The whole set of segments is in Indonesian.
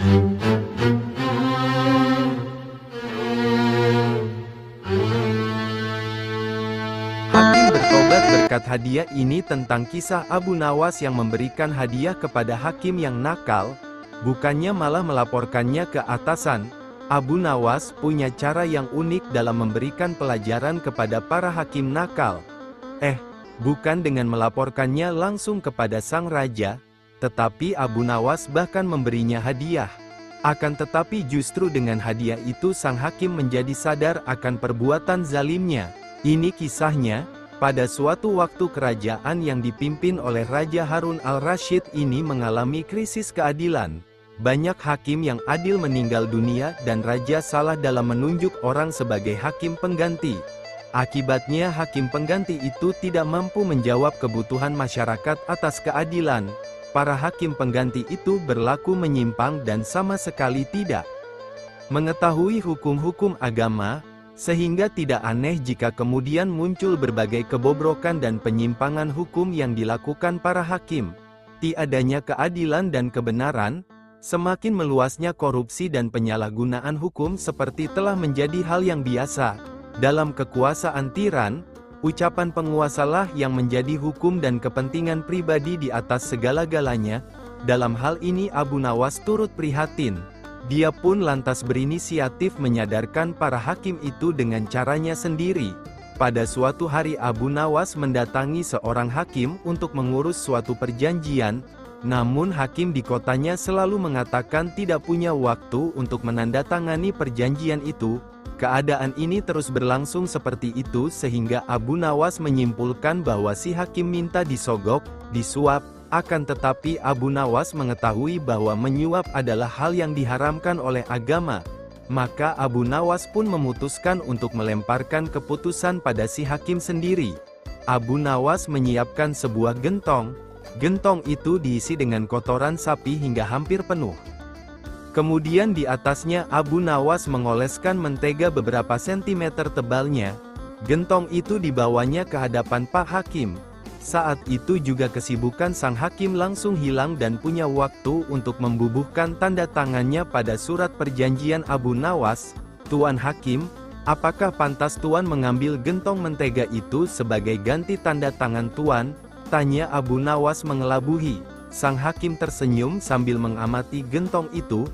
Hakim bertobat berkat hadiah. Ini tentang kisah Abu Nawas yang memberikan hadiah kepada hakim yang nakal, bukannya malah melaporkannya ke atasan. Abu Nawas punya cara yang unik dalam memberikan pelajaran kepada para hakim nakal. Bukan dengan melaporkannya langsung kepada sang raja, tetapi Abu Nawas bahkan memberinya hadiah. Akan tetapi justru dengan hadiah itu sang hakim menjadi sadar akan perbuatan zalimnya. Ini kisahnya, pada suatu waktu kerajaan yang dipimpin oleh Raja Harun al-Rasyid ini mengalami krisis keadilan. Banyak hakim yang adil meninggal dunia dan raja salah dalam menunjuk orang sebagai hakim pengganti. Akibatnya hakim pengganti itu tidak mampu menjawab kebutuhan masyarakat atas keadilan. Para hakim pengganti itu berlaku menyimpang dan sama sekali tidak mengetahui hukum-hukum agama, sehingga tidak aneh jika kemudian muncul berbagai kebobrokan dan penyimpangan hukum yang dilakukan para hakim. Tiadanya keadilan dan kebenaran, semakin meluasnya korupsi dan penyalahgunaan hukum seperti telah menjadi hal yang biasa. Dalam kekuasaan tiran, ucapan penguasalah yang menjadi hukum dan kepentingan pribadi di atas segala-galanya. Dalam hal ini Abu Nawas turut prihatin. Dia pun lantas berinisiatif menyadarkan para hakim itu dengan caranya sendiri. Pada suatu hari Abu Nawas mendatangi seorang hakim untuk mengurus suatu perjanjian, namun hakim di kotanya selalu mengatakan tidak punya waktu untuk menandatangani perjanjian itu. Keadaan ini terus berlangsung seperti itu sehingga Abu Nawas menyimpulkan bahwa si hakim minta disogok, disuap. Akan tetapi Abu Nawas mengetahui bahwa menyuap adalah hal yang diharamkan oleh agama. Maka Abu Nawas pun memutuskan untuk melemparkan keputusan pada si hakim sendiri. Abu Nawas menyiapkan sebuah gentong. Gentong itu diisi dengan kotoran sapi hingga hampir penuh. Kemudian di atasnya Abu Nawas mengoleskan mentega beberapa sentimeter tebalnya. Gentong itu dibawanya ke hadapan Pak Hakim. Saat itu juga kesibukan sang hakim langsung hilang dan punya waktu untuk membubuhkan tanda tangannya pada surat perjanjian Abu Nawas. Tuan Hakim, apakah pantas Tuan mengambil gentong mentega itu sebagai ganti tanda tangan Tuan? Tanya Abu Nawas mengelabuhi. Sang hakim tersenyum sambil mengamati gentong itu.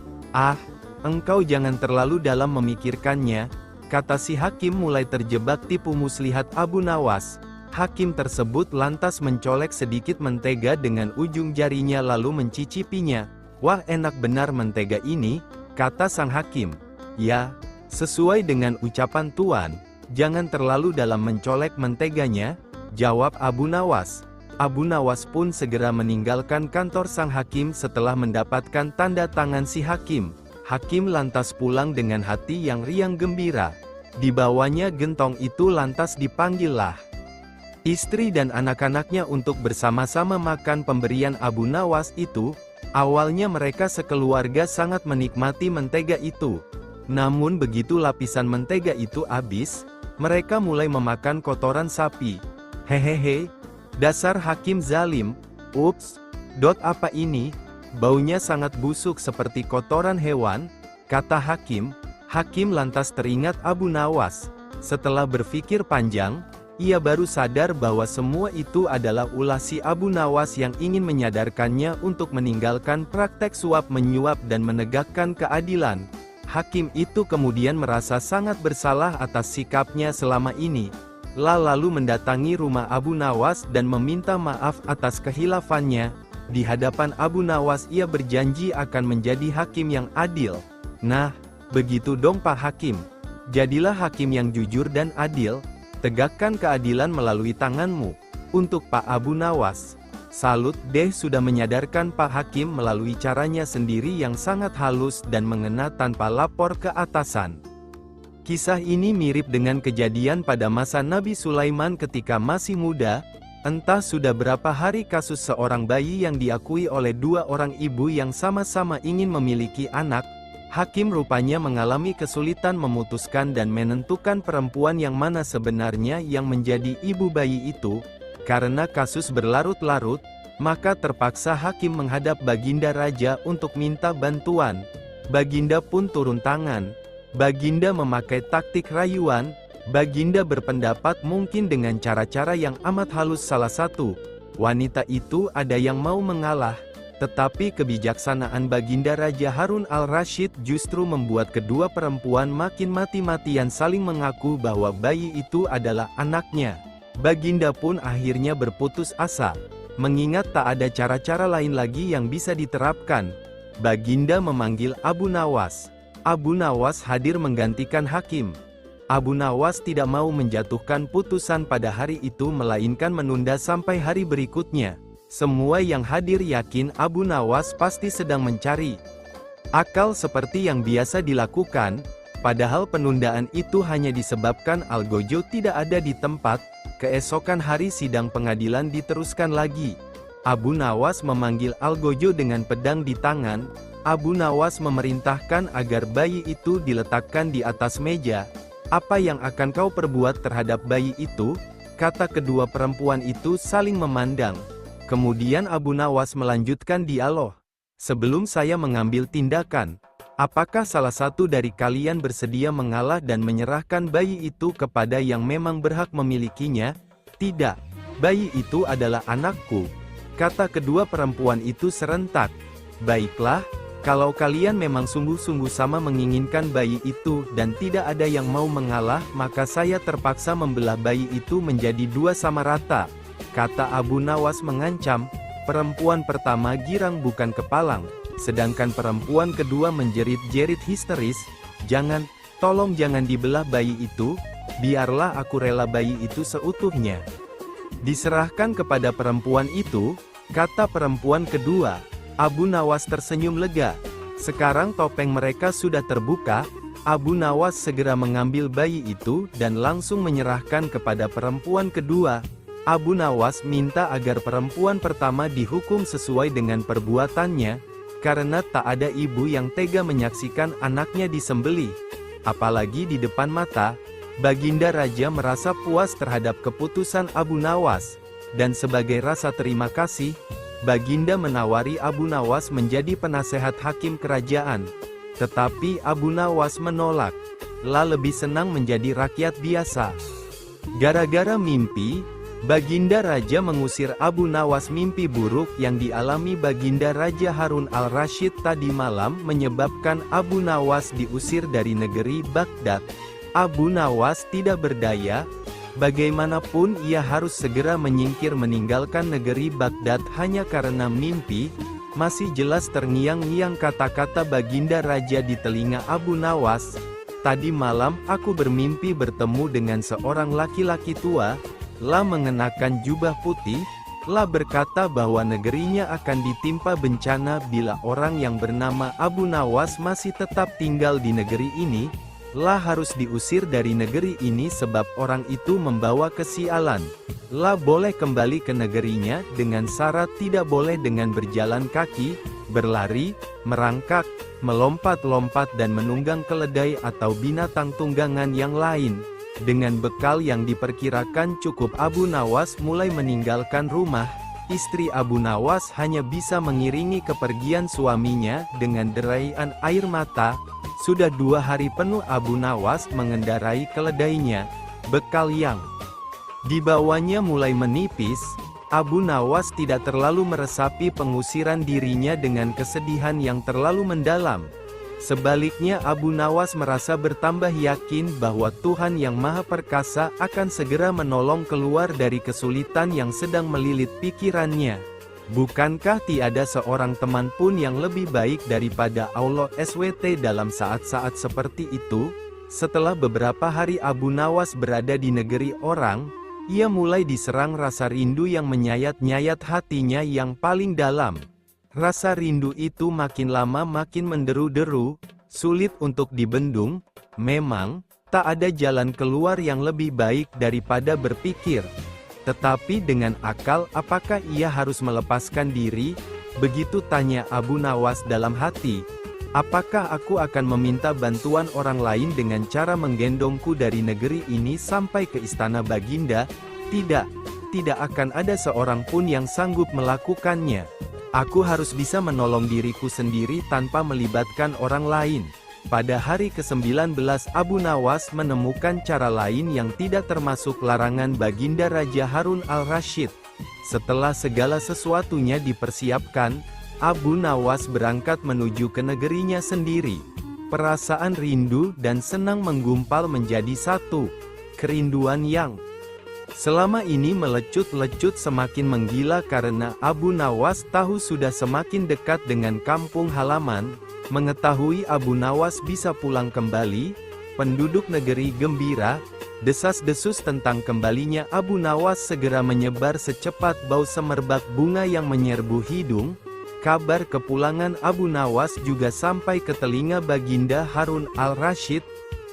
Engkau jangan terlalu dalam memikirkannya, kata si hakim mulai terjebak tipu muslihat Abu Nawas. Hakim tersebut lantas mencolek sedikit mentega dengan ujung jarinya lalu mencicipinya. Wah, enak benar mentega ini, kata sang hakim. Ya, sesuai dengan ucapan Tuan, jangan terlalu dalam mencolek menteganya, jawab Abu Nawas. Abu Nawas pun segera meninggalkan kantor sang hakim setelah mendapatkan tanda tangan si hakim. Hakim lantas pulang dengan hati yang riang gembira. Dibawanya gentong itu lantas dipanggillah istri dan anak-anaknya untuk bersama-sama makan pemberian Abu Nawas itu. Awalnya mereka sekeluarga sangat menikmati mentega itu. Namun begitu lapisan mentega itu habis, mereka mulai memakan kotoran sapi. Hehehe. Dasar hakim zalim. Ups, apa ini? Baunya sangat busuk seperti kotoran hewan, kata hakim. Hakim lantas teringat Abu Nawas. Setelah berpikir panjang, ia baru sadar bahwa semua itu adalah ulah si Abu Nawas yang ingin menyadarkannya untuk meninggalkan praktek suap menyuap dan menegakkan keadilan. Hakim itu kemudian merasa sangat bersalah atas sikapnya selama ini. Lalu mendatangi rumah Abu Nawas dan meminta maaf atas kehilafannya. Di hadapan Abu Nawas ia berjanji akan menjadi hakim yang adil. Nah, begitu dong Pak Hakim. Jadilah hakim yang jujur dan adil. Tegakkan keadilan melalui tanganmu. Untuk Pak Abu Nawas. Salut deh sudah menyadarkan Pak Hakim melalui caranya sendiri yang sangat halus dan mengena tanpa lapor ke atasan. Kisah ini mirip dengan kejadian pada masa Nabi Sulaiman ketika masih muda. Entah sudah berapa hari kasus seorang bayi yang diakui oleh dua orang ibu yang sama-sama ingin memiliki anak. Hakim rupanya mengalami kesulitan memutuskan dan menentukan perempuan yang mana sebenarnya yang menjadi ibu bayi itu. Karena kasus berlarut-larut, Maka terpaksa hakim menghadap Baginda Raja untuk minta bantuan. Baginda pun turun tangan. Baginda memakai taktik rayuan. Baginda berpendapat mungkin dengan cara-cara yang amat halus salah satu wanita itu ada yang mau mengalah. Tetapi kebijaksanaan Baginda Raja Harun al-Rasyid justru membuat kedua perempuan makin mati-matian saling mengaku bahwa bayi itu adalah anaknya. Baginda pun akhirnya berputus asa. Mengingat tak ada cara-cara lain lagi yang bisa diterapkan, Baginda memanggil Abu Nawas. Abu Nawas hadir menggantikan hakim. Abu Nawas tidak mau menjatuhkan putusan pada hari itu melainkan menunda sampai hari berikutnya. Semua yang hadir yakin Abu Nawas pasti sedang mencari akal seperti yang biasa dilakukan, padahal penundaan itu hanya disebabkan Algojo tidak ada di tempat. Keesokan hari sidang pengadilan diteruskan lagi. Abu Nawas memanggil Algojo dengan pedang di tangan. Abu Nawas memerintahkan agar bayi itu diletakkan di atas meja. "Apa yang akan kau perbuat terhadap bayi itu?" kata kedua perempuan itu saling memandang. Kemudian Abu Nawas melanjutkan dialog. "Sebelum saya mengambil tindakan, apakah salah satu dari kalian bersedia mengalah dan menyerahkan bayi itu kepada yang memang berhak memilikinya?" "Tidak, bayi itu adalah anakku," kata kedua perempuan itu serentak. "Baiklah, kalau kalian memang sungguh-sungguh sama menginginkan bayi itu dan tidak ada yang mau mengalah, maka saya terpaksa membelah bayi itu menjadi dua sama rata," kata Abu Nawas mengancam. Perempuan pertama girang bukan kepalang, sedangkan perempuan kedua menjerit-jerit histeris, "Jangan, tolong jangan dibelah bayi itu, biarlah aku rela bayi itu seutuhnya diserahkan kepada perempuan itu," kata perempuan kedua. Abu Nawas tersenyum lega. Sekarang topeng mereka sudah terbuka. Abu Nawas segera mengambil bayi itu dan langsung menyerahkan kepada perempuan kedua. Abu Nawas minta agar perempuan pertama dihukum sesuai dengan perbuatannya, karena tak ada ibu yang tega menyaksikan anaknya disembelih, apalagi di depan mata. Baginda Raja merasa puas terhadap keputusan Abu Nawas, dan sebagai rasa terima kasih, Baginda menawari Abu Nawas menjadi penasehat hakim kerajaan. Tetapi Abu Nawas menolak. "Lah lebih senang menjadi rakyat biasa." Gara-gara mimpi, Baginda Raja mengusir Abu Nawas. Mimpi buruk yang dialami Baginda Raja Harun al-Rasyid tadi malam menyebabkan Abu Nawas diusir dari negeri Baghdad. Abu Nawas tidak berdaya. Bagaimanapun ia harus segera menyingkir meninggalkan negeri Baghdad hanya karena mimpi. Masih jelas terngiang-ngiang kata-kata Baginda Raja di telinga Abu Nawas. "Tadi malam aku bermimpi bertemu dengan seorang laki-laki tua. La mengenakan jubah putih. La berkata bahwa negerinya akan ditimpa bencana bila orang yang bernama Abu Nawas masih tetap tinggal di negeri ini. La harus diusir dari negeri ini sebab orang itu membawa kesialan. La boleh kembali ke negerinya dengan syarat tidak boleh dengan berjalan kaki, berlari, merangkak, melompat-lompat dan menunggang keledai atau binatang tunggangan yang lain." Dengan bekal yang diperkirakan cukup, Abu Nawas mulai meninggalkan rumah. Istri Abu Nawas hanya bisa mengiringi kepergian suaminya dengan deraian air mata. Sudah 2 hari penuh Abu Nawas mengendarai keledainya. Bekal yang dibawanya mulai menipis. Abu Nawas tidak terlalu meresapi pengusiran dirinya dengan kesedihan yang terlalu mendalam. Sebaliknya Abu Nawas merasa bertambah yakin bahwa Tuhan Yang Maha Perkasa akan segera menolong keluar dari kesulitan yang sedang melilit pikirannya. Bukankah tiada seorang teman pun yang lebih baik daripada Allah SWT dalam saat-saat seperti itu? Setelah beberapa hari Abu Nawas berada di negeri orang, ia mulai diserang rasa rindu yang menyayat-nyayat hatinya yang paling dalam. Rasa rindu itu makin lama makin menderu-deru, sulit untuk dibendung. Memang, tak ada jalan keluar yang lebih baik daripada berpikir. Tetapi dengan akal, apakah ia harus melepaskan diri? Begitu tanya Abu Nawas dalam hati. "Apakah aku akan meminta bantuan orang lain dengan cara menggendongku dari negeri ini sampai ke istana Baginda? Tidak. tidak akan ada seorang pun yang sanggup melakukannya. Aku harus bisa menolong diriku sendiri tanpa melibatkan orang lain. Pada hari ke-19 Abu Nawas menemukan cara lain yang tidak termasuk larangan Baginda Raja Harun al-Rasyid. Setelah segala sesuatunya dipersiapkan, Abu Nawas berangkat menuju ke negerinya sendiri. Perasaan rindu dan senang menggumpal menjadi satu. Kerinduan yang selama ini melecut-lecut semakin menggila karena Abu Nawas tahu sudah semakin dekat dengan kampung halaman. Mengetahui Abu Nawas bisa pulang kembali, penduduk negeri gembira. Desas-desus tentang kembalinya Abu Nawas segera menyebar secepat bau semerbak bunga yang menyerbu hidung. Kabar kepulangan Abu Nawas juga sampai ke telinga Baginda Harun al-Rasyid.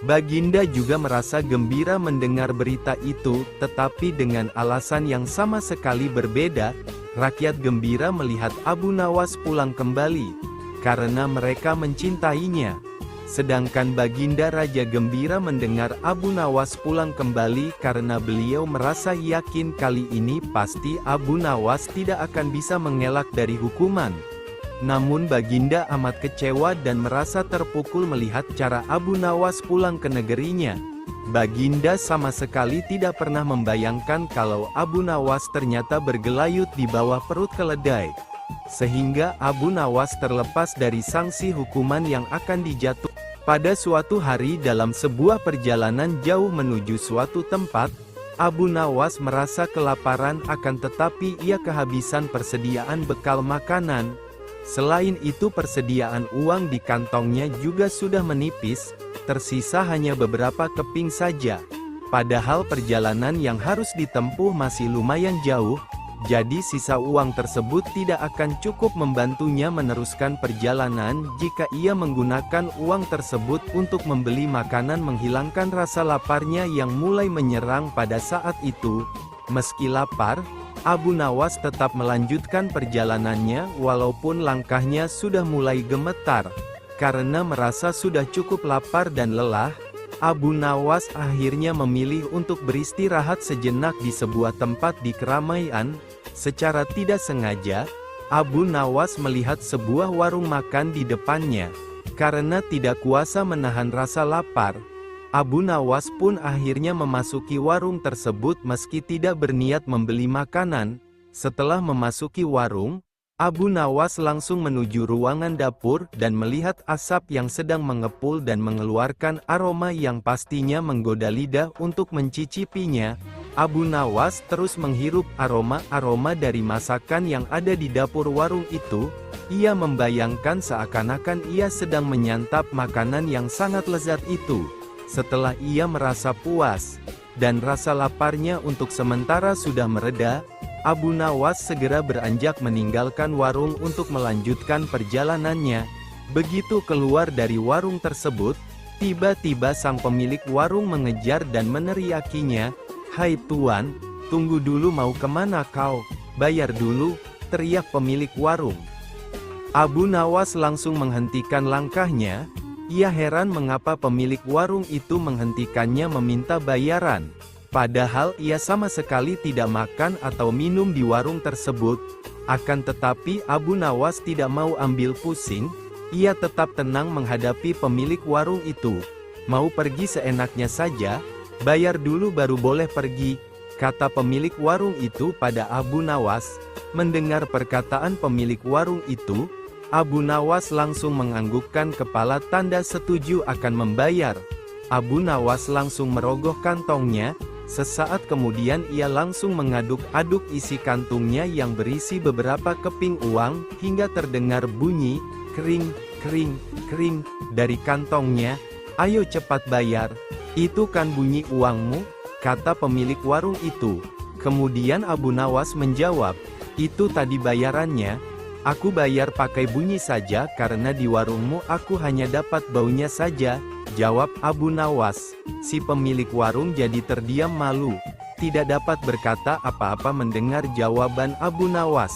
Baginda juga merasa gembira mendengar berita itu, tetapi dengan alasan yang sama sekali berbeda. Rakyat gembira melihat Abu Nawas pulang kembali, karena mereka mencintainya. Sedangkan Baginda Raja gembira mendengar Abu Nawas pulang kembali karena beliau merasa yakin kali ini pasti Abu Nawas tidak akan bisa mengelak dari hukuman. Namun Baginda amat kecewa dan merasa terpukul melihat cara Abu Nawas pulang ke negerinya. Baginda sama sekali tidak pernah membayangkan kalau Abu Nawas ternyata bergelayut di bawah perut keledai. Sehingga Abu Nawas terlepas dari sanksi hukuman yang akan dijatuhkan. Pada suatu hari dalam sebuah perjalanan jauh menuju suatu tempat, Abu Nawas merasa kelaparan akan tetapi ia kehabisan persediaan bekal makanan. Selain itu persediaan uang di kantongnya juga sudah menipis, tersisa hanya beberapa keping saja. Padahal perjalanan yang harus ditempuh masih lumayan jauh, jadi sisa uang tersebut tidak akan cukup membantunya meneruskan perjalanan jika ia menggunakan uang tersebut untuk membeli makanan menghilangkan rasa laparnya yang mulai menyerang pada saat itu. Meski lapar, Abu Nawas tetap melanjutkan perjalanannya walaupun langkahnya sudah mulai gemetar. Karena merasa sudah cukup lapar dan lelah, Abu Nawas akhirnya memilih untuk beristirahat sejenak di sebuah tempat di keramaian. Secara tidak sengaja, Abu Nawas melihat sebuah warung makan di depannya. Karena tidak kuasa menahan rasa lapar, Abu Nawas pun akhirnya memasuki warung tersebut meski tidak berniat membeli makanan. Setelah memasuki warung, Abu Nawas langsung menuju ruangan dapur dan melihat asap yang sedang mengepul dan mengeluarkan aroma yang pastinya menggoda lidah untuk mencicipinya. Abu Nawas terus menghirup aroma-aroma dari masakan yang ada di dapur warung itu. Ia membayangkan seakan-akan ia sedang menyantap makanan yang sangat lezat itu. Setelah ia merasa puas, dan rasa laparnya untuk sementara sudah mereda, Abu Nawas segera beranjak meninggalkan warung untuk melanjutkan perjalanannya. Begitu keluar dari warung tersebut, tiba-tiba sang pemilik warung mengejar dan meneriakinya, "Hai tuan, tunggu dulu, mau kemana kau? Bayar dulu," teriak pemilik warung. Abu Nawas langsung menghentikan langkahnya. Ia heran mengapa pemilik warung itu menghentikannya meminta bayaran. Padahal ia sama sekali tidak makan atau minum di warung tersebut. Akan tetapi Abu Nawas tidak mau ambil pusing. Ia tetap tenang menghadapi pemilik warung itu. "Mau pergi seenaknya saja, bayar dulu baru boleh pergi," kata pemilik warung itu pada Abu Nawas. Mendengar perkataan pemilik warung itu, Abu Nawas langsung menganggukkan kepala tanda setuju akan membayar. Abu Nawas langsung merogoh kantongnya. Sesaat kemudian ia langsung mengaduk-aduk isi kantungnya yang berisi beberapa keping uang, hingga terdengar bunyi, kering, kering, kering, dari kantongnya. "Ayo cepat bayar, itu kan bunyi uangmu," kata pemilik warung itu. Kemudian Abu Nawas menjawab, "Itu tadi bayarannya. Aku bayar pakai bunyi saja karena di warungmu aku hanya dapat baunya saja," jawab Abu Nawas. Si pemilik warung jadi terdiam malu. Tidak dapat berkata apa-apa mendengar jawaban Abu Nawas.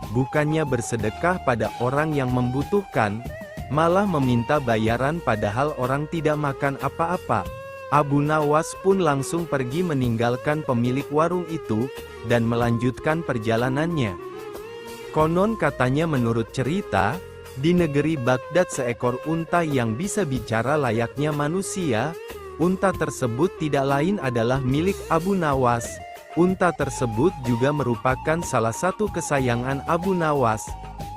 Bukannya bersedekah pada orang yang membutuhkan, malah meminta bayaran padahal orang tidak makan apa-apa. Abu Nawas pun langsung pergi meninggalkan pemilik warung itu, dan melanjutkan perjalanannya. Konon katanya menurut cerita, di negeri Baghdad seekor unta yang bisa bicara layaknya manusia. Unta tersebut tidak lain adalah milik Abu Nawas. Unta tersebut juga merupakan salah satu kesayangan Abu Nawas.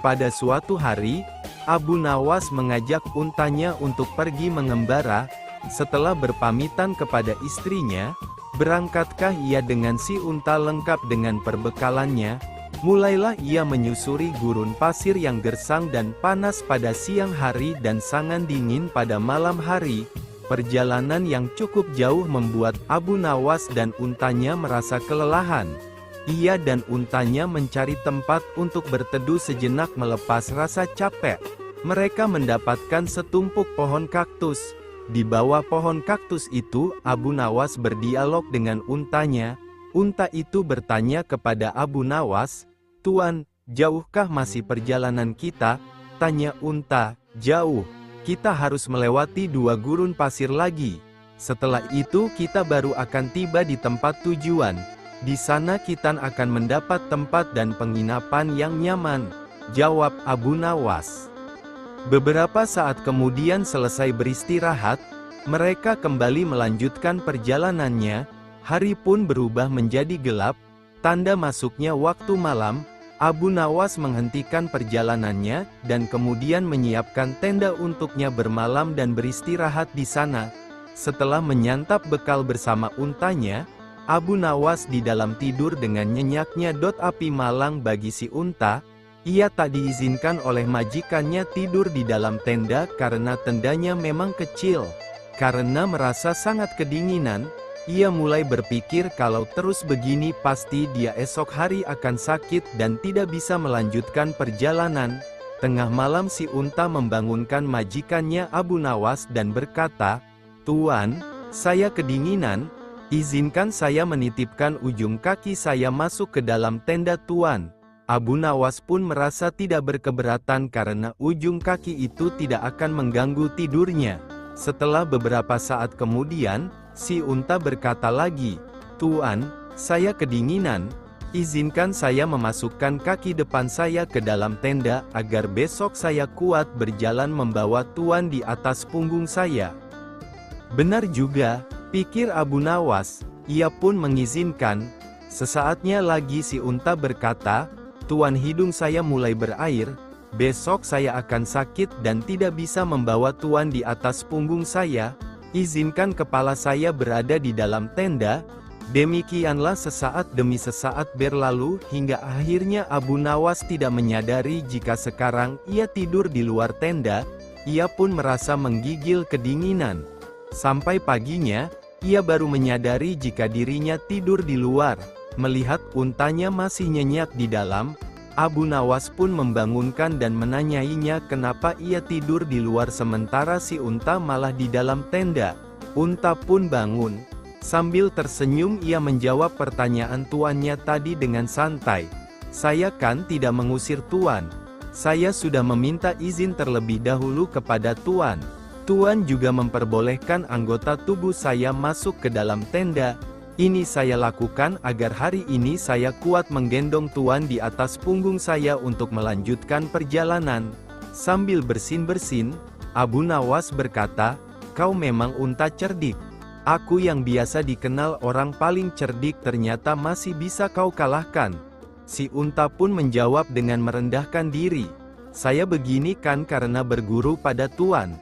Pada suatu hari, Abu Nawas mengajak untanya untuk pergi mengembara. Setelah berpamitan kepada istrinya, berangkatkah ia dengan si unta lengkap dengan perbekalannya. Mulailah ia menyusuri gurun pasir yang gersang dan panas pada siang hari dan sangat dingin pada malam hari. Perjalanan yang cukup jauh membuat Abu Nawas dan untanya merasa kelelahan. Ia dan untanya mencari tempat untuk berteduh sejenak melepas rasa capek. Mereka mendapatkan setumpuk pohon kaktus. Di bawah pohon kaktus itu, Abu Nawas berdialog dengan untanya. Unta itu bertanya kepada Abu Nawas, "Tuan, jauhkah masih perjalanan kita?" Tanya unta, "Jauh. Kita harus melewati 2 gurun pasir lagi. Setelah itu kita baru akan tiba di tempat tujuan. Di sana kita akan mendapat tempat dan penginapan yang nyaman," jawab Abu Nawas. Beberapa saat kemudian selesai beristirahat, mereka kembali melanjutkan perjalanannya. Hari pun berubah menjadi gelap, tanda masuknya waktu malam. Abu Nawas menghentikan perjalanannya, dan kemudian menyiapkan tenda untuknya bermalam dan beristirahat di sana. Setelah menyantap bekal bersama untanya, Abu Nawas di dalam tidur dengan nyenyaknya. Api malang bagi si unta. Ia tak diizinkan oleh majikannya tidur di dalam tenda karena tendanya memang kecil. Karena merasa sangat kedinginan, ia mulai berpikir kalau terus begini pasti dia esok hari akan sakit dan tidak bisa melanjutkan perjalanan. Tengah malam si unta membangunkan majikannya Abu Nawas dan berkata, "Tuan, saya kedinginan, izinkan saya menitipkan ujung kaki saya masuk ke dalam tenda Tuan." Abu Nawas pun merasa tidak berkeberatan karena ujung kaki itu tidak akan mengganggu tidurnya. Setelah beberapa saat kemudian, si unta berkata lagi, "Tuan, saya kedinginan, izinkan saya memasukkan kaki depan saya ke dalam tenda agar besok saya kuat berjalan membawa Tuan di atas punggung saya." Benar juga, pikir Abu Nawas. Ia pun mengizinkan. Sesaatnya lagi si unta berkata, "Tuan, hidung saya mulai berair, besok saya akan sakit dan tidak bisa membawa Tuan di atas punggung saya, izinkan kepala saya berada di dalam tenda." Demikianlah sesaat demi sesaat berlalu hingga akhirnya Abu Nawas tidak menyadari jika sekarang ia tidur di luar tenda. Ia pun merasa menggigil kedinginan. Sampai paginya, ia baru menyadari jika dirinya tidur di luar. Melihat untanya masih nyenyak di dalam, Abu Nawas pun membangunkan dan menanyainya kenapa ia tidur di luar sementara si unta malah di dalam tenda. Unta pun bangun. Sambil tersenyum ia menjawab pertanyaan tuannya tadi dengan santai. "Saya kan tidak mengusir Tuan. Saya sudah meminta izin terlebih dahulu kepada Tuan. Tuan juga memperbolehkan anggota tubuh saya masuk ke dalam tenda. Ini saya lakukan agar hari ini saya kuat menggendong Tuan di atas punggung saya untuk melanjutkan perjalanan." Sambil bersin-bersin, Abu Nawas berkata, "Kau memang unta cerdik. Aku yang biasa dikenal orang paling cerdik ternyata masih bisa kau kalahkan." Si unta pun menjawab dengan merendahkan diri, "Saya begini kan karena berguru pada Tuan."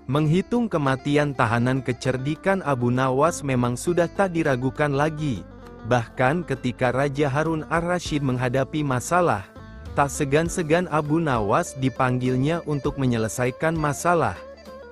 Menghitung kematian tahanan, kecerdikan Abu Nawas memang sudah tak diragukan lagi. Bahkan ketika Raja Harun ar-Rasyid menghadapi masalah, tak segan-segan Abu Nawas dipanggilnya untuk menyelesaikan masalah.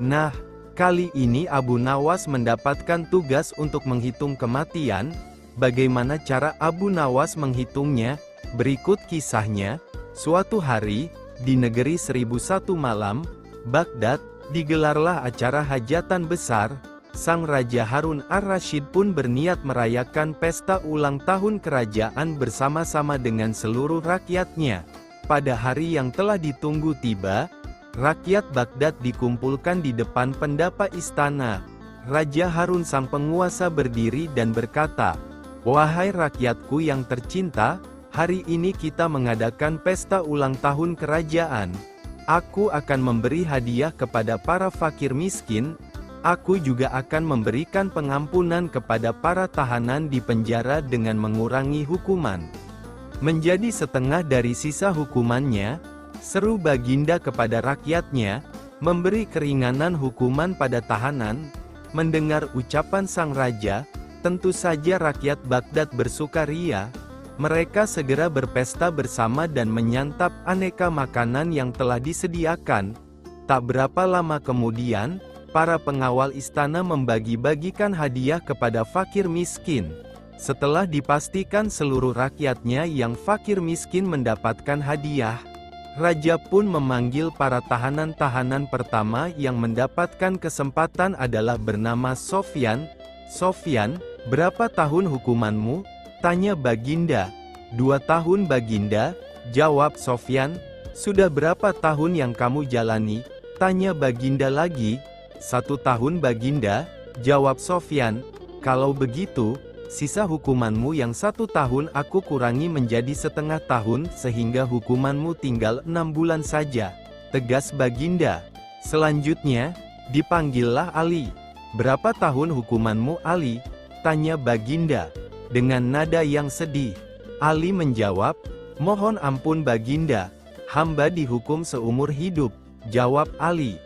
Nah, kali ini Abu Nawas mendapatkan tugas untuk menghitung kematian. Bagaimana cara Abu Nawas menghitungnya? Berikut kisahnya. Suatu hari, di negeri 1001 malam, Baghdad, digelarlah acara hajatan besar. Sang Raja Harun ar-Rasyid pun berniat merayakan pesta ulang tahun kerajaan bersama-sama dengan seluruh rakyatnya. Pada hari yang telah ditunggu tiba, rakyat Baghdad dikumpulkan di depan pendapa istana. Raja Harun sang penguasa berdiri dan berkata, "Wahai rakyatku yang tercinta, hari ini kita mengadakan pesta ulang tahun kerajaan. Aku akan memberi hadiah kepada para fakir miskin. Aku juga akan memberikan pengampunan kepada para tahanan di penjara dengan mengurangi hukuman. Menjadi setengah dari sisa hukumannya," seru Baginda kepada rakyatnya, "memberi keringanan hukuman pada tahanan." Mendengar ucapan sang raja, tentu saja rakyat Baghdad bersukaria. Mereka segera berpesta bersama dan menyantap aneka makanan yang telah disediakan. Tak berapa lama kemudian, para pengawal istana membagi-bagikan hadiah kepada fakir miskin. Setelah dipastikan seluruh rakyatnya yang fakir miskin mendapatkan hadiah, raja pun memanggil para tahanan-tahanan pertama yang mendapatkan kesempatan adalah bernama Sofyan. "Sofyan, berapa tahun hukumanmu?" tanya Baginda. "2 tahun Baginda," jawab Sofyan. "Sudah berapa tahun yang kamu jalani?" tanya Baginda lagi. "1 tahun Baginda," jawab Sofyan. "Kalau begitu, sisa hukumanmu yang 1 tahun aku kurangi menjadi setengah tahun sehingga hukumanmu tinggal 6 bulan saja," tegas Baginda. Selanjutnya, dipanggillah Ali. "Berapa tahun hukumanmu Ali?" tanya Baginda. Dengan nada yang sedih, Ali menjawab, "Mohon ampun Baginda, hamba dihukum seumur hidup," jawab Ali.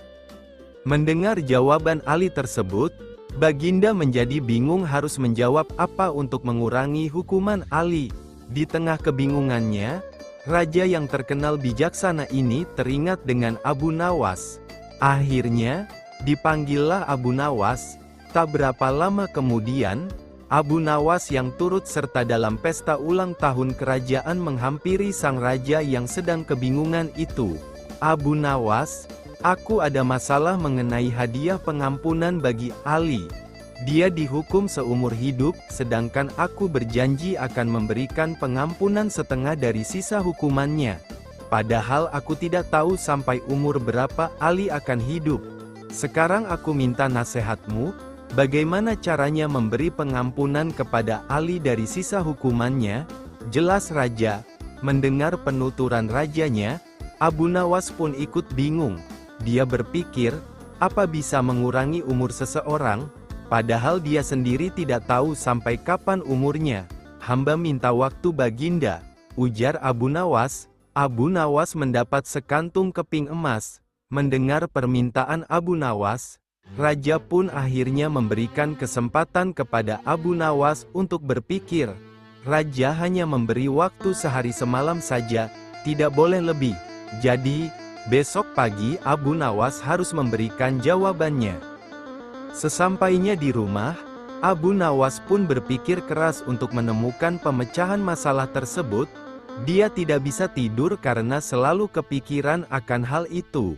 Mendengar jawaban Ali tersebut, Baginda menjadi bingung harus menjawab apa untuk mengurangi hukuman Ali. Di tengah kebingungannya, raja yang terkenal bijaksana ini teringat dengan Abu Nawas. Akhirnya, dipanggillah Abu Nawas. Tak berapa lama kemudian, Abu Nawas yang turut serta dalam pesta ulang tahun kerajaan menghampiri sang raja yang sedang kebingungan itu. "Abu Nawas, aku ada masalah mengenai hadiah pengampunan bagi Ali. Dia dihukum seumur hidup, sedangkan aku berjanji akan memberikan pengampunan setengah dari sisa hukumannya. Padahal aku tidak tahu sampai umur berapa Ali akan hidup. Sekarang aku minta nasihatmu, bagaimana caranya memberi pengampunan kepada Ali dari sisa hukumannya?" Jelas raja. Mendengar penuturan rajanya, Abu Nawas pun ikut bingung. Dia berpikir, apa bisa mengurangi umur seseorang, padahal dia sendiri tidak tahu sampai kapan umurnya. "Hamba minta waktu Baginda," ujar Abu Nawas. Abu Nawas mendapat sekantung keping emas. Mendengar permintaan Abu Nawas, raja pun akhirnya memberikan kesempatan kepada Abu Nawas untuk berpikir. Raja hanya memberi waktu sehari semalam saja, tidak boleh lebih. Jadi, besok pagi Abu Nawas harus memberikan jawabannya. Sesampainya di rumah, Abu Nawas pun berpikir keras untuk menemukan pemecahan masalah tersebut. Dia tidak bisa tidur karena selalu kepikiran akan hal itu.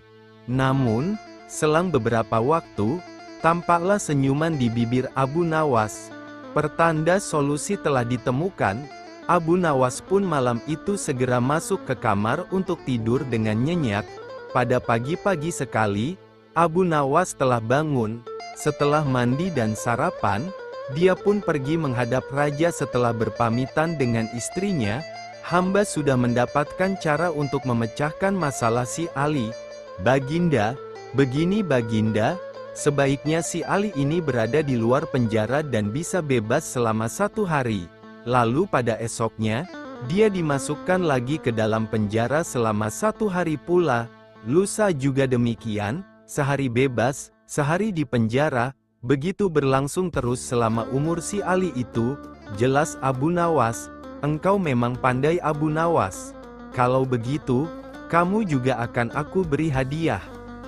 Namun, selang beberapa waktu, tampaklah senyuman di bibir Abu Nawas. Pertanda solusi telah ditemukan. Abu Nawas pun malam itu segera masuk ke kamar untuk tidur dengan nyenyak. Pada pagi-pagi sekali, Abu Nawas telah bangun. Setelah mandi dan sarapan, dia pun pergi menghadap raja setelah berpamitan dengan istrinya. "Hamba sudah mendapatkan cara untuk memecahkan masalah si Ali. Baginda, begini Baginda, sebaiknya si Ali ini berada di luar penjara dan bisa bebas selama 1 hari. Lalu pada esoknya, dia dimasukkan lagi ke dalam penjara selama 1 hari pula. Lusa juga demikian, sehari bebas, sehari di penjara, begitu berlangsung terus selama umur si Ali itu." Jelas Abu Nawas, "Engkau memang pandai Abu Nawas. Kalau begitu, kamu juga akan aku beri hadiah,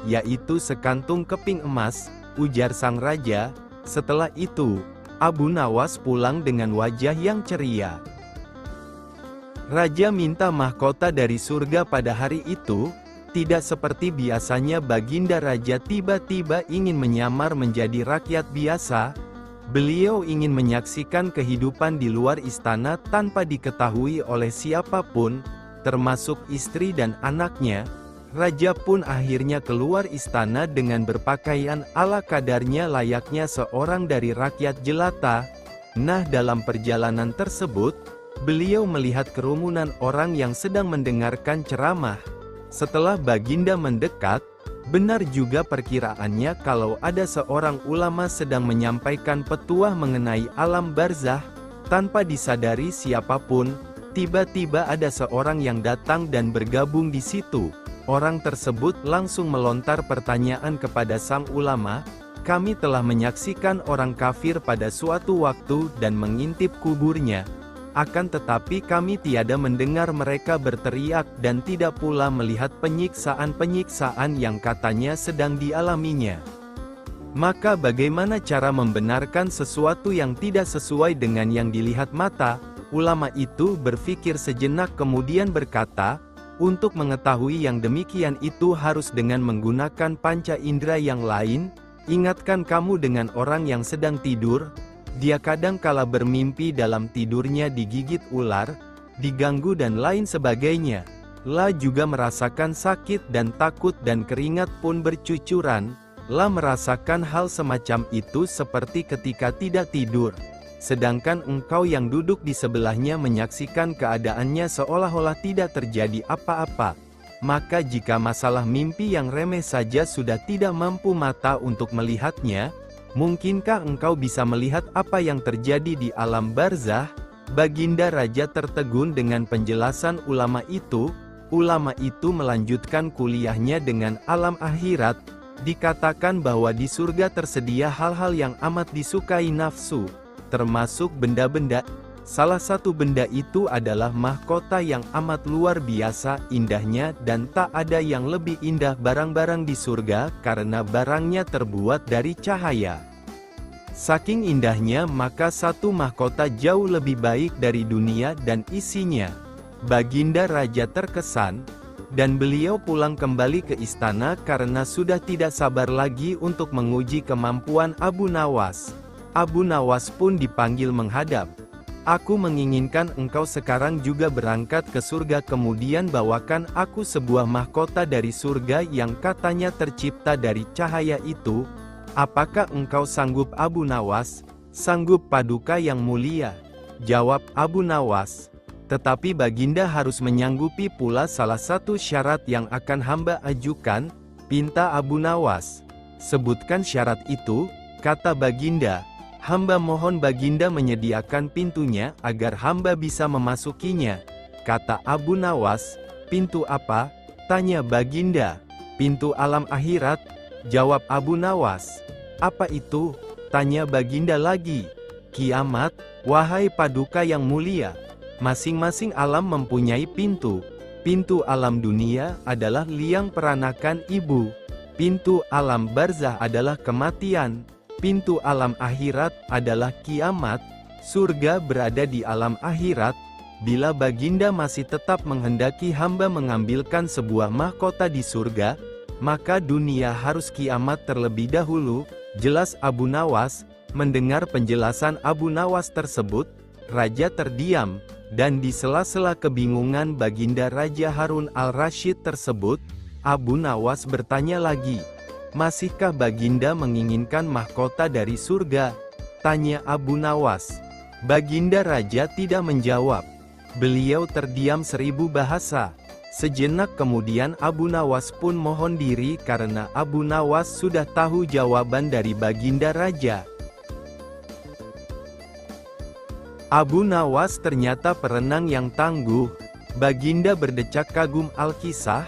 yaitu sekantung keping emas," ujar sang raja. Setelah itu, Abu Nawas pulang dengan wajah yang ceria. Raja minta mahkota dari surga pada hari itu. Tidak seperti biasanya Baginda Raja tiba-tiba ingin menyamar menjadi rakyat biasa. Beliau ingin menyaksikan kehidupan di luar istana tanpa diketahui oleh siapapun, termasuk istri dan anaknya. Raja pun akhirnya keluar istana dengan berpakaian ala kadarnya layaknya seorang dari rakyat jelata. Nah, dalam perjalanan tersebut, beliau melihat kerumunan orang yang sedang mendengarkan ceramah. Setelah Baginda mendekat, benar juga perkiraannya kalau ada seorang ulama sedang menyampaikan petuah mengenai alam barzah. Tanpa disadari siapapun, tiba-tiba ada seorang yang datang dan bergabung di situ. Orang tersebut langsung melontar pertanyaan kepada sang ulama, "Kami telah menyaksikan orang kafir pada suatu waktu dan mengintip kuburnya. Akan tetapi kami tiada mendengar mereka berteriak dan tidak pula melihat penyiksaan-penyiksaan yang katanya sedang dialaminya. Maka bagaimana cara membenarkan sesuatu yang tidak sesuai dengan yang dilihat mata?" Ulama itu berpikir sejenak kemudian berkata, "Untuk mengetahui yang demikian itu harus dengan menggunakan panca indera yang lain. Ingatkan kamu dengan orang yang sedang tidur, dia kadang kala bermimpi dalam tidurnya digigit ular, diganggu dan lain sebagainya. La juga merasakan sakit dan takut dan keringat pun bercucuran. La merasakan hal semacam itu seperti ketika tidak tidur. Sedangkan engkau yang duduk di sebelahnya menyaksikan keadaannya seolah-olah tidak terjadi apa-apa. Maka jika masalah mimpi yang remeh saja sudah tidak mampu mata untuk melihatnya, mungkinkah engkau bisa melihat apa yang terjadi di alam barzah?" Baginda Raja tertegun dengan penjelasan ulama itu. Ulama itu melanjutkan kuliahnya dengan alam akhirat. Dikatakan bahwa di surga tersedia hal-hal yang amat disukai nafsu, termasuk benda-benda. Salah satu benda itu adalah mahkota yang amat luar biasa indahnya dan tak ada yang lebih indah barang-barang di surga karena barangnya terbuat dari cahaya. Saking indahnya maka satu mahkota jauh lebih baik dari dunia dan isinya. Baginda Raja terkesan, dan beliau pulang kembali ke istana karena sudah tidak sabar lagi untuk menguji kemampuan Abu Nawas. Abu Nawas pun dipanggil menghadap. "Aku menginginkan engkau sekarang juga berangkat ke surga kemudian bawakan aku sebuah mahkota dari surga yang katanya tercipta dari cahaya itu. Apakah engkau sanggup Abu Nawas?" "Sanggup Paduka yang mulia," jawab Abu Nawas. "Tetapi Baginda harus menyanggupi pula salah satu syarat yang akan hamba ajukan," pinta Abu Nawas. "Sebutkan syarat itu," kata Baginda. "Hamba mohon Baginda menyediakan pintunya agar hamba bisa memasukinya," kata Abu Nawas. "Pintu apa?" tanya Baginda. "Pintu alam akhirat," jawab Abu Nawas. "Apa itu?" tanya Baginda lagi. "Kiamat, wahai Paduka yang mulia. Masing-masing alam mempunyai pintu. Pintu alam dunia adalah liang peranakan ibu. Pintu alam barzah adalah kematian. Pintu alam akhirat adalah kiamat. Surga berada di alam akhirat. Bila Baginda masih tetap menghendaki hamba mengambilkan sebuah mahkota di surga, maka dunia harus kiamat terlebih dahulu," jelas Abu Nawas. Mendengar penjelasan Abu Nawas tersebut, Raja terdiam, dan di sela-sela kebingungan Baginda Raja Harun al-Rasyid tersebut, Abu Nawas bertanya lagi, "Masihkah Baginda menginginkan mahkota dari surga?" tanya Abu Nawas. Baginda Raja tidak menjawab. Beliau terdiam 1000 bahasa. Sejenak kemudian Abu Nawas pun mohon diri karena Abu Nawas sudah tahu jawaban dari Baginda Raja. Abu Nawas ternyata perenang yang tangguh. Baginda berdecak kagum al-kisah.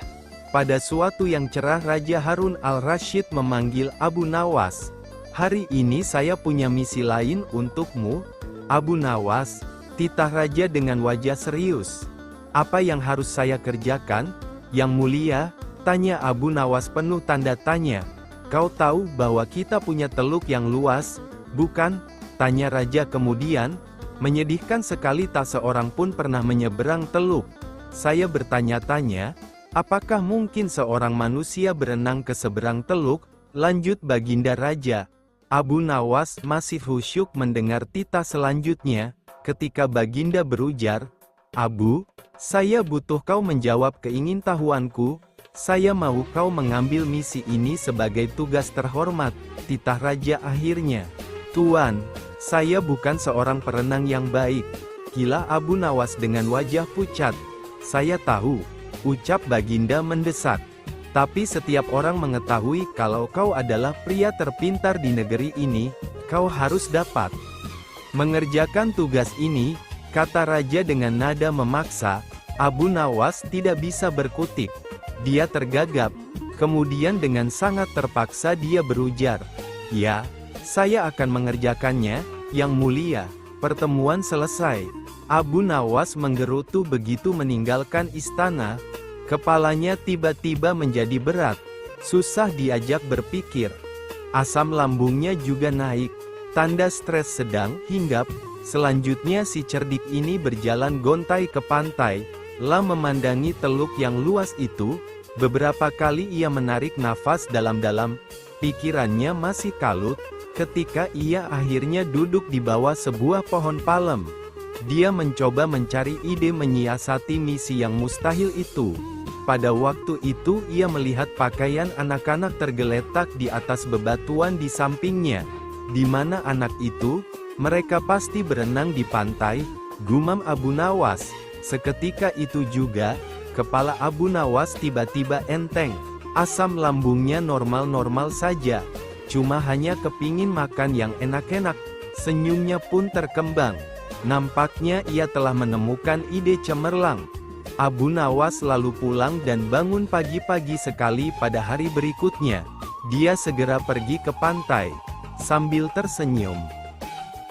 Pada suatu yang cerah Raja Harun al-Rasyid memanggil Abu Nawas. "Hari ini saya punya misi lain untukmu, Abu Nawas," titah Raja dengan wajah serius. "Apa yang harus saya kerjakan, Yang Mulia?" tanya Abu Nawas penuh tanda tanya. "Kau tahu bahwa kita punya teluk yang luas, bukan?" tanya Raja kemudian. "Menyedihkan sekali tak seorang pun pernah menyeberang teluk. Saya bertanya-tanya, apakah mungkin seorang manusia berenang ke seberang teluk?" lanjut Baginda Raja. Abu Nawas masih khusyuk mendengar titah selanjutnya. Ketika Baginda berujar, "Abu, saya butuh kau menjawab keingintahuanku." Saya mau kau mengambil misi ini sebagai tugas terhormat, titah raja akhirnya. Tuan, saya bukan seorang perenang yang baik, gila Abu Nawas dengan wajah pucat. Saya tahu, ucap Baginda mendesak. Tapi setiap orang mengetahui kalau kau adalah pria terpintar di negeri ini, kau harus dapat mengerjakan tugas ini, kata raja dengan nada memaksa. Abu Nawas tidak bisa berkutik. Dia tergagap, kemudian dengan sangat terpaksa dia berujar, "Ya, saya akan mengerjakannya, Yang Mulia." Pertemuan selesai. Abu Nawas menggerutu begitu meninggalkan istana. Kepalanya tiba-tiba menjadi berat. Susah diajak berpikir. Asam lambungnya juga naik. Tanda stres sedang, hinggap. Selanjutnya si cerdik ini berjalan gontai ke pantai. Lah memandangi teluk yang luas itu, beberapa kali ia menarik nafas dalam-dalam, pikirannya masih kalut, ketika ia akhirnya duduk di bawah sebuah pohon palem. Dia mencoba mencari ide menyiasati misi yang mustahil itu. Pada waktu itu ia melihat pakaian anak-anak tergeletak di atas bebatuan di sampingnya. Di mana anak itu? Mereka pasti berenang di pantai, gumam Abu Nawas. Seketika itu juga, kepala Abu Nawas tiba-tiba enteng. Asam lambungnya normal-normal saja. Cuma hanya kepingin makan yang enak-enak. Senyumnya pun terkembang. Nampaknya ia telah menemukan ide cemerlang. Abu Nawas lalu pulang dan bangun pagi-pagi sekali pada hari berikutnya. Dia segera pergi ke pantai. Sambil tersenyum,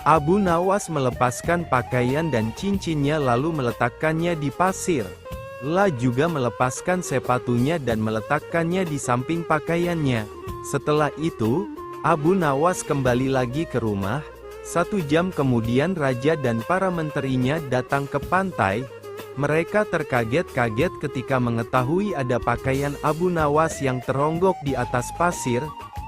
Abu Nawas melepaskan pakaian dan cincinnya lalu meletakkannya di pasir. La juga melepaskan sepatunya dan meletakkannya di samping pakaiannya. Setelah itu, Abu Nawas kembali lagi ke rumah. 1 jam kemudian raja dan para menterinya datang ke pantai. Mereka terkaget-kaget ketika mengetahui ada pakaian Abu Nawas yang teronggok di atas pasir.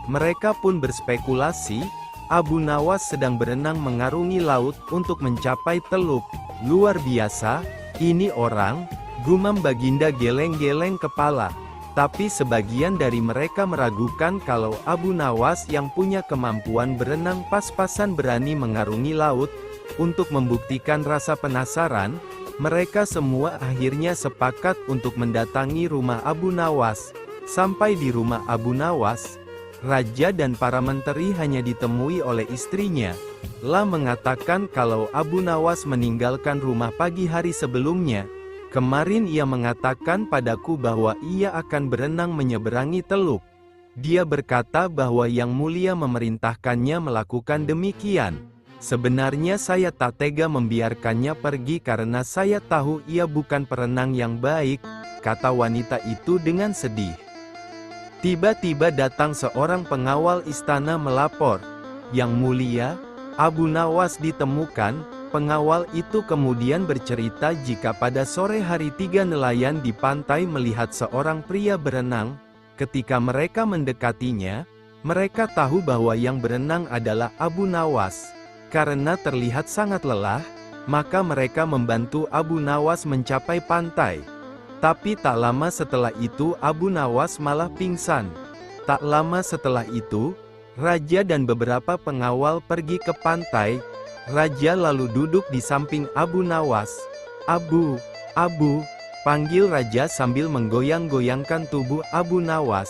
Mereka pun berspekulasi, Abu Nawas sedang berenang mengarungi laut untuk mencapai teluk. Luar biasa, ini orang, gumam Baginda geleng-geleng kepala. Tapi sebagian dari mereka meragukan kalau Abu Nawas yang punya kemampuan berenang pas-pasan berani mengarungi laut. Untuk membuktikan rasa penasaran, mereka semua akhirnya sepakat untuk mendatangi rumah Abu Nawas. Sampai di rumah Abu Nawas, raja dan para menteri hanya ditemui oleh istrinya. La mengatakan kalau Abu Nawas meninggalkan rumah pagi hari sebelumnya. Kemarin ia mengatakan padaku bahwa ia akan berenang menyeberangi teluk. Dia berkata bahwa Yang Mulia memerintahkannya melakukan demikian. Sebenarnya saya tak tega membiarkannya pergi karena saya tahu ia bukan perenang yang baik, kata wanita itu dengan sedih. Tiba-tiba datang seorang pengawal istana melapor, Yang Mulia, Abu Nawas ditemukan. Pengawal itu kemudian bercerita jika pada sore hari 3 nelayan di pantai melihat seorang pria berenang. Ketika mereka mendekatinya, mereka tahu bahwa yang berenang adalah Abu Nawas. Karena terlihat sangat lelah, maka mereka membantu Abu Nawas mencapai pantai. Tapi tak lama setelah itu Abu Nawas malah pingsan. Tak lama setelah itu, raja dan beberapa pengawal pergi ke pantai. Raja lalu duduk di samping Abu Nawas. Abu, panggil raja sambil menggoyang-goyangkan tubuh Abu Nawas.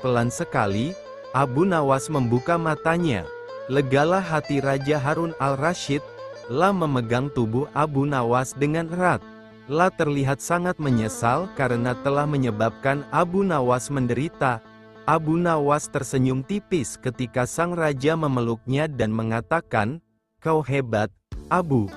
Pelan sekali, Abu Nawas membuka matanya. Legalah hati Raja Harun al-Rasyid. La memegang tubuh Abu Nawas dengan erat. La terlihat sangat menyesal karena telah menyebabkan Abu Nawas menderita. Abu Nawas tersenyum tipis ketika sang raja memeluknya dan mengatakan, "Kau hebat, Abu."